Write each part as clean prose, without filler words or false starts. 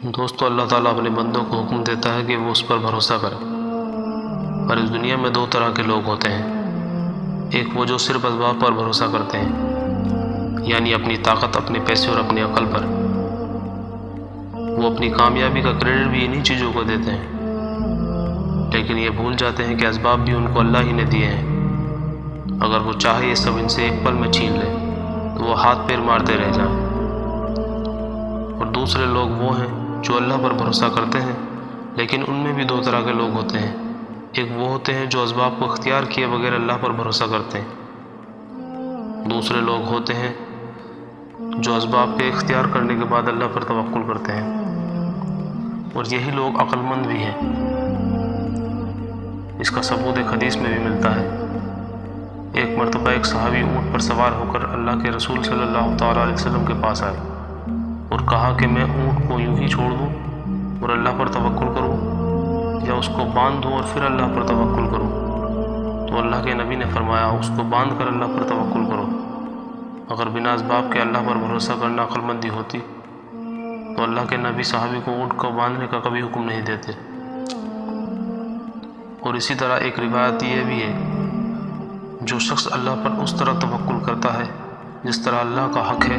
دوستو، اللہ تعالیٰ اپنے بندوں کو حکم دیتا ہے کہ وہ اس پر بھروسہ کریں۔ پر اس دنیا میں دو طرح کے لوگ ہوتے ہیں، ایک وہ جو صرف اسباب پر بھروسہ کرتے ہیں، یعنی اپنی طاقت، اپنے پیسے اور اپنی عقل پر۔ وہ اپنی کامیابی کا کریڈٹ بھی انہی چیزوں کو دیتے ہیں، لیکن یہ بھول جاتے ہیں کہ اسباب بھی ان کو اللہ ہی نے دیے ہیں۔ اگر وہ چاہے یہ سب ان سے ایک پل میں چھین لے تو وہ ہاتھ پیر مارتے رہ جائیں۔ اور دوسرے لوگ وہ ہیں جو اللہ پر بھروسہ کرتے ہیں، لیکن ان میں بھی دو طرح کے لوگ ہوتے ہیں۔ ایک وہ ہوتے ہیں جو اسباب کو اختیار کیے بغیر اللہ پر بھروسہ کرتے ہیں۔ دوسرے لوگ ہوتے ہیں جو اسباب کے اختیار کرنے کے بعد اللہ پر توکل کرتے ہیں، اور یہی لوگ عقل مند بھی ہیں۔ اس کا ثبوت ایک حدیث میں بھی ملتا ہے۔ ایک مرتبہ ایک صحابی اونٹ پر سوار ہو کر اللہ کے رسول صلی اللہ تعالیٰ علیہ وسلم کے پاس آئے اور کہا کہ میں اونٹ کو یوں ہی چھوڑ دوں اور اللہ پر توکل کروں، یا اس کو باندھ دوں اور پھر اللہ پر توکل کروں؟ تو اللہ کے نبی نے فرمایا، اس کو باندھ کر اللہ پر توکل کرو۔ اگر بنا اسباب کے اللہ پر بھروسہ کرنا عقل مندی ہوتی تو اللہ کے نبی صحابی کو اونٹ کو باندھنے کا کبھی حکم نہیں دیتے۔ اور اسی طرح ایک روایت یہ بھی ہے، جو شخص اللہ پر اس طرح توکل کرتا ہے جس طرح اللہ کا حق ہے،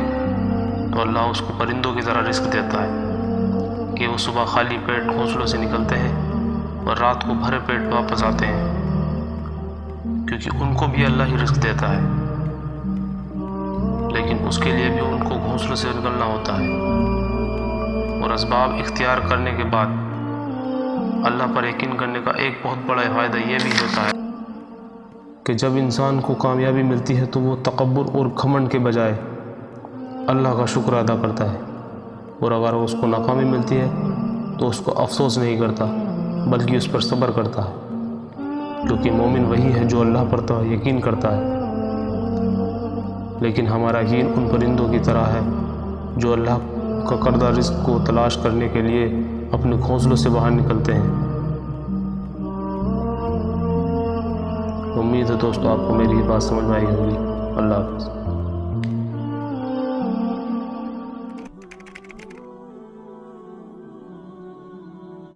تو اللہ اس کو پرندوں کی طرح رزق دیتا ہے کہ وہ صبح خالی پیٹ گھونسلوں سے نکلتے ہیں اور رات کو بھرے پیٹ واپس آتے ہیں، کیونکہ ان کو بھی اللہ ہی رزق دیتا ہے، لیکن اس کے لیے بھی ان کو گھونسلوں سے نکلنا ہوتا ہے۔ اور اسباب اختیار کرنے کے بعد اللہ پر یقین کرنے کا ایک بہت بڑا فائدہ یہ بھی ہوتا ہے کہ جب انسان کو کامیابی ملتی ہے تو وہ تکبر اور گھمنڈ کے بجائے اللہ کا شکر ادا کرتا ہے، اور اگر اس کو ناکامی ملتی ہے تو اس کو افسوس نہیں کرتا بلکہ اس پر صبر کرتا ہے، کیونکہ مومن وہی ہے جو اللہ پر یقین کرتا ہے۔ لیکن ہمارا یقین ان پرندوں کی طرح ہے جو اللہ کا کردہ رزق کو تلاش کرنے کے لیے اپنے گھونسلوں سے باہر نکلتے ہیں۔ امید ہے دوستو آپ کو میری بات سمجھ میں آئی ہوگی۔ اللہ حافظ۔